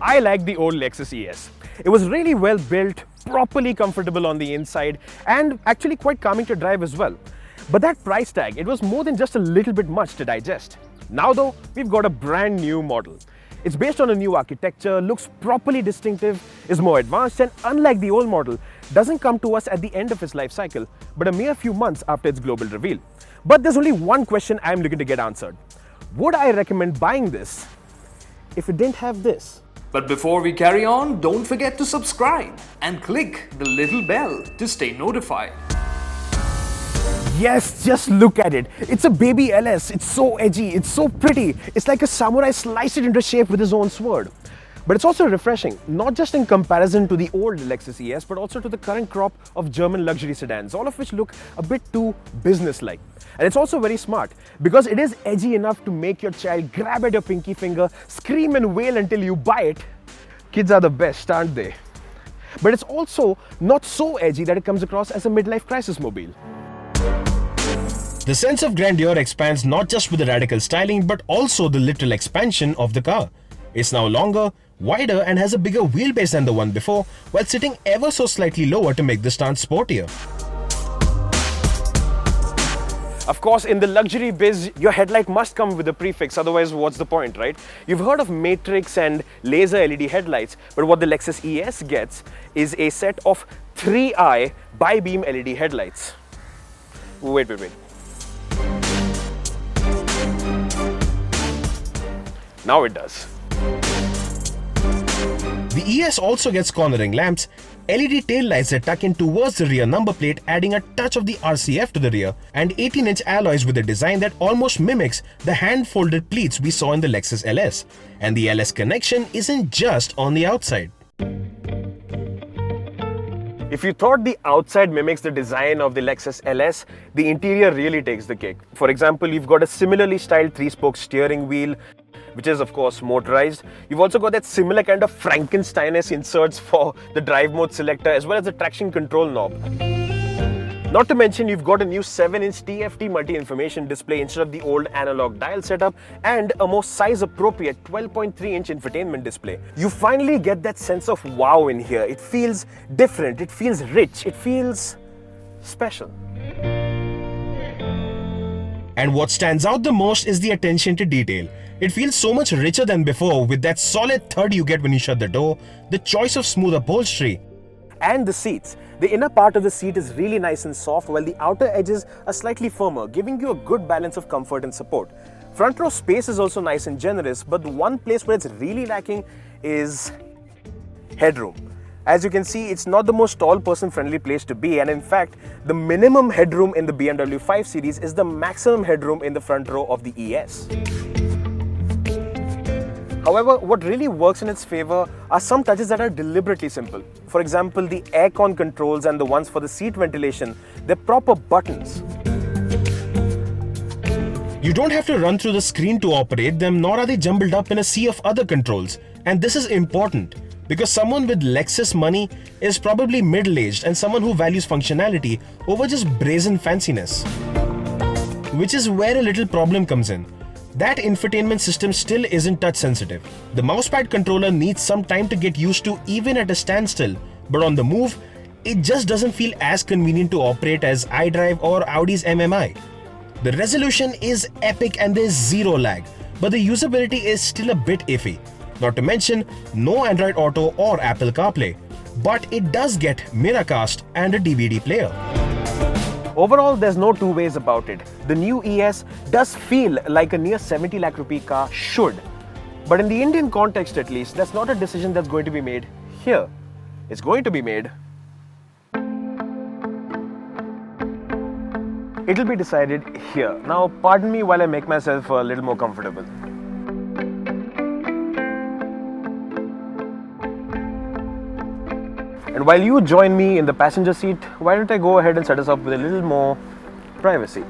I like the old Lexus ES. It was really well built, properly comfortable on the inside, and actually quite calming to drive as well. But that price tag, it was more than just a little bit much to digest. Now though, we've got a brand new model. It's based on a new architecture, looks properly distinctive, is more advanced, and unlike the old model, doesn't come to us at the end of its life cycle, but a mere few months after its global reveal. But there's only one question I'm looking to get answered. Would I recommend buying this if it didn't have this? But before we carry on, don't forget to subscribe and click the little bell to stay notified. Yes, just look at it. It's a baby LS. It's so edgy. It's so pretty. It's like a samurai sliced it into shape with his own sword. But it's also refreshing, not just in comparison to the old Lexus ES, but also to the current crop of German luxury sedans, all of which look a bit too business-like. And it's also very smart because it is edgy enough to make your child grab at your pinky finger, scream and wail until you buy it. Kids are the best, aren't they? But it's also not so edgy that it comes across as a midlife crisis mobile. The sense of grandeur expands not just with the radical styling but also the literal expansion of the car. It's now longer, wider and has a bigger wheelbase than the one before, while sitting ever so slightly lower to make the stance sportier. Of course, in the luxury biz, your headlight must come with a prefix, otherwise what's the point, right? You've heard of matrix and laser LED headlights, but what the Lexus ES gets is a set of 3-eye bi-beam LED headlights. Wait. Now it does. The ES also gets cornering lamps, LED taillights that tuck in towards the rear number plate, adding a touch of the RCF to the rear, and 18-inch alloys with a design that almost mimics the hand-folded pleats we saw in the Lexus LS. And the LS connection isn't just on the outside. If you thought the outside mimics the design of the Lexus LS, the interior really takes the cake. For example, you've got a similarly styled 3-spoke steering wheel, which is of course motorized. You've also got that similar kind of Frankenstein-esque inserts for the drive mode selector as well as the traction control knob. Not to mention you've got a new 7-inch TFT multi-information display instead of the old analog dial setup and a more size-appropriate 12.3-inch infotainment display. You finally get that sense of wow in here. It feels different, it feels rich, it feels special. And what stands out the most is the attention to detail. It feels so much richer than before with that solid thud you get when you shut the door, the choice of smooth upholstery. And the seats. The inner part of the seat is really nice and soft while the outer edges are slightly firmer, giving you a good balance of comfort and support. Front row space is also nice and generous, but the one place where it's really lacking is headroom. As you can see, it's not the most tall person friendly place to be, and in fact, the minimum headroom in the BMW 5 Series is the maximum headroom in the front row of the ES. However, what really works in its favor are some touches that are deliberately simple. For example, the aircon controls and the ones for the seat ventilation, they're proper buttons. You don't have to run through the screen to operate them, nor are they jumbled up in a sea of other controls. And this is important because someone with Lexus money is probably middle-aged and someone who values functionality over just brazen fanciness. Which is where a little problem comes in. That infotainment system still isn't touch sensitive. The mousepad controller needs some time to get used to even at a standstill, but on the move, it just doesn't feel as convenient to operate as iDrive or Audi's MMI. The resolution is epic and there's zero lag, but the usability is still a bit iffy. Not to mention, no Android Auto or Apple CarPlay, but it does get Miracast and a DVD player. Overall, there's no two ways about it. The new ES does feel like a near 70 lakh rupee car should. But in the Indian context at least, that's not a decision that's going to be made here. It's going to be made. It'll be decided here. Now, pardon me while I make myself a little more comfortable. And while you join me in the passenger seat, why don't I go ahead and set us up with a little more privacy.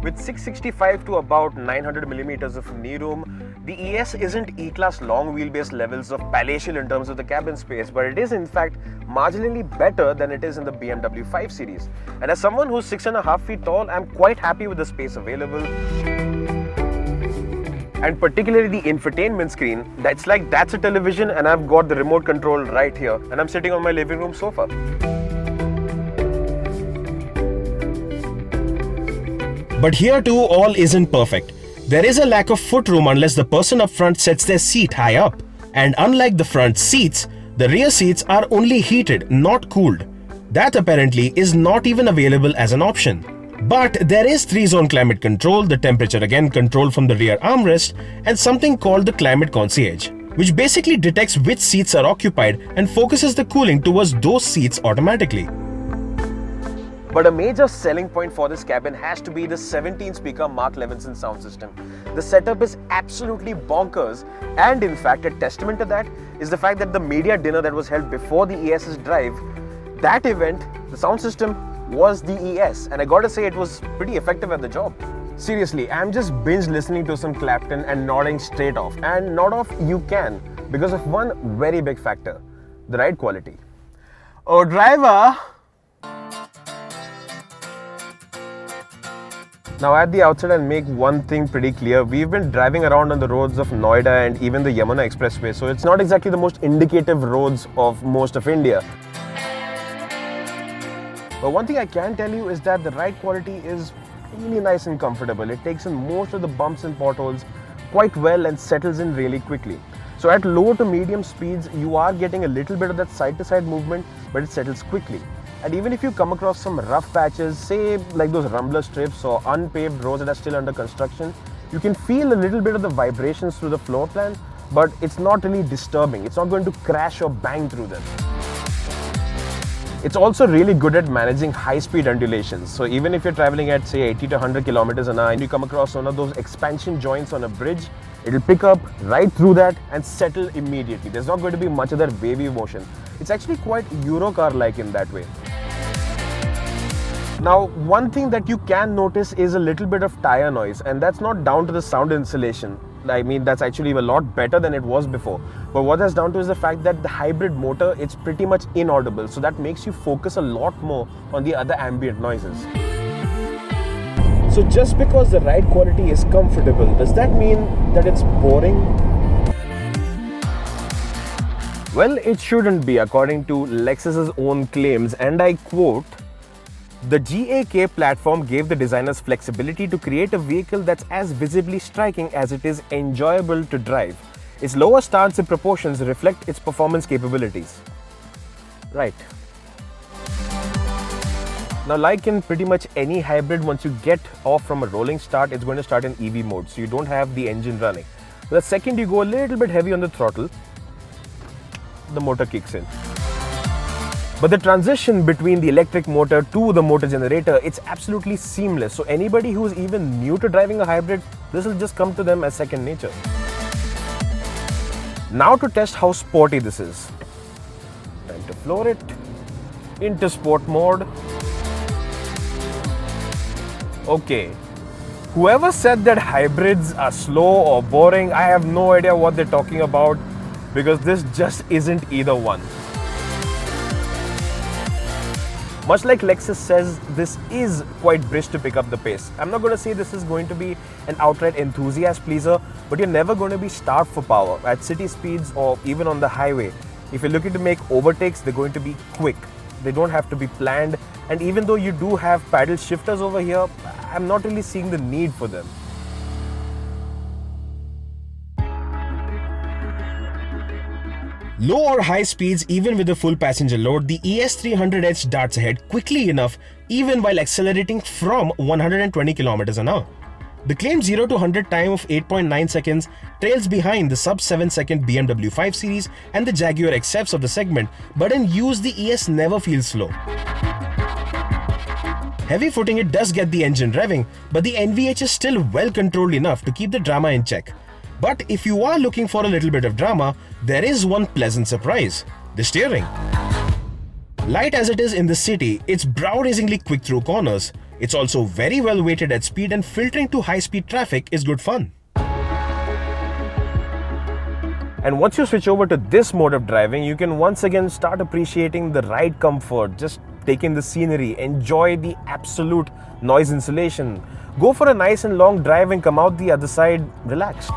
With 665 to about 900 millimeters of knee room, The ES isn't E-Class long wheelbase levels of palatial in terms of the cabin space, but it is in fact marginally better than it is in the BMW 5 Series. And as someone who's 6.5 feet tall, I'm quite happy with the space available. And particularly the infotainment screen, that's a television, and I've got the remote control right here, and I'm sitting on my living room sofa. But here too, all isn't perfect. There is a lack of footroom unless the person up front sets their seat high up. And unlike the front seats, the rear seats are only heated, not cooled. That apparently is not even available as an option. But there is 3-zone climate control, the temperature again controlled from the rear armrest, and something called the climate concierge, which basically detects which seats are occupied and focuses the cooling towards those seats automatically. But a major selling point for this cabin has to be the 17-speaker Mark Levinson sound system. The setup is absolutely bonkers, and in fact a testament to that is the fact that the media dinner that was held before the ES's drive, that event, the sound system was the ES, and I gotta say it was pretty effective at the job. Seriously, I'm just binge listening to some Clapton and nodding straight off. And nod off you can because of one very big factor, the ride quality. Oh driver! Now at the outset, I'll make one thing pretty clear. We've been driving around on the roads of Noida and even the Yamuna Expressway, so it's not exactly the most indicative roads of most of India. But one thing I can tell you is that the ride quality is really nice and comfortable. It takes in most of the bumps and potholes quite well and settles in really quickly. So at low to medium speeds, you are getting a little bit of that side-to-side movement, but it settles quickly. And even if you come across some rough patches, say like those rumbler strips or unpaved roads that are still under construction, you can feel a little bit of the vibrations through the floor plan, but it's not really disturbing. It's not going to crash or bang through them. It's also really good at managing high-speed undulations. So even if you're traveling at say 80 to 100 kilometers an hour and you come across one of those expansion joints on a bridge, it'll pick up right through that and settle immediately. There's not going to be much of that wavy motion. It's actually quite Eurocar-like in that way. Now, one thing that you can notice is a little bit of tire noise, and that's not down to the sound insulation. I mean, that's actually a lot better than it was before. But what that's down to is the fact that the hybrid motor, it's pretty much inaudible. So that makes you focus a lot more on the other ambient noises. So just because the ride quality is comfortable, does that mean that it's boring? Well, it shouldn't be, according to Lexus's own claims, and I quote, "The GAK platform gave the designers flexibility to create a vehicle that's as visibly striking as it is enjoyable to drive. Its lower stance and proportions reflect its performance capabilities." Right. Now, like in pretty much any hybrid, once you get off from a rolling start, it's going to start in EV mode, so you don't have the engine running. But the second you go a little bit heavy on the throttle, the motor kicks in. But the transition between the electric motor to the motor generator, it's absolutely seamless. So anybody who's even new to driving a hybrid, this will just come to them as second nature. Now to test how sporty this is. Time to floor it into sport mode. Okay, whoever said that hybrids are slow or boring, I have no idea what they're talking about, because this just isn't either one. Much like Lexus says, this is quite brisk to pick up the pace. I'm not going to say this is going to be an outright enthusiast pleaser, but you're never going to be starved for power. At city speeds or even on the highway, if you're looking to make overtakes, they're going to be quick. They don't have to be planned. And even though you do have paddle shifters over here, I'm not really seeing the need for them. Low or high speeds, even with a full passenger load, the ES300H darts ahead quickly enough even while accelerating from 120 km an hour. The claimed 0 to 100 time of 8.9 seconds trails behind the sub-7 second BMW 5 Series and the Jaguar XFs of the segment, but in use the ES never feels slow. Heavy footing it does get the engine revving, but the NVH is still well controlled enough to keep the drama in check. But if you are looking for a little bit of drama, there is one pleasant surprise: the steering. Light as it is in the city, it's brow-raisingly quick through corners. It's also very well weighted at speed, and filtering to high-speed traffic is good fun. And once you switch over to this mode of driving, you can once again start appreciating the ride comfort, just take in the scenery, enjoy the absolute noise insulation. Go for a nice and long drive and come out the other side relaxed.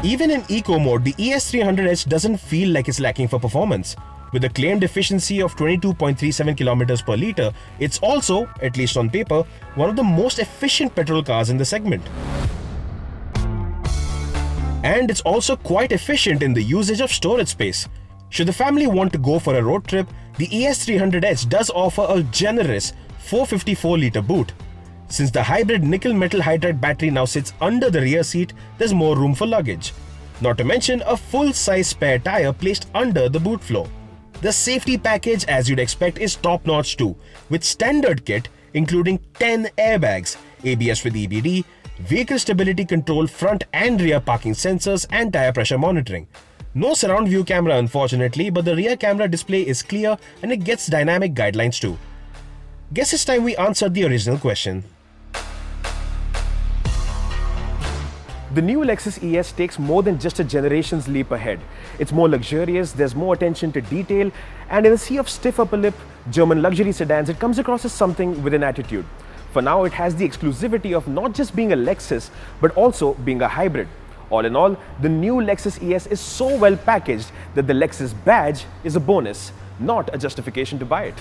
Even in eco mode, the ES300H doesn't feel like it's lacking for performance. With a claimed efficiency of 22.37 km per litre, it's also, at least on paper, one of the most efficient petrol cars in the segment. And it's also quite efficient in the usage of storage space. Should the family want to go for a road trip, the ES300H does offer a generous 454-litre boot. Since the hybrid nickel metal hydride battery now sits under the rear seat, there's more room for luggage. Not to mention a full-size spare tyre placed under the boot floor. The safety package, as you'd expect, is top-notch too, with standard kit including 10 airbags, ABS with EBD, vehicle stability control, front and rear parking sensors, and tire pressure monitoring. No surround view camera unfortunately, but the rear camera display is clear and it gets dynamic guidelines too. Guess it's time we answered the original question. The new Lexus ES takes more than just a generation's leap ahead. It's more luxurious, there's more attention to detail, and in a sea of stiff upper lip German luxury sedans, it comes across as something with an attitude. For now, it has the exclusivity of not just being a Lexus, but also being a hybrid. All in all, the new Lexus ES is so well packaged that the Lexus badge is a bonus, not a justification to buy it.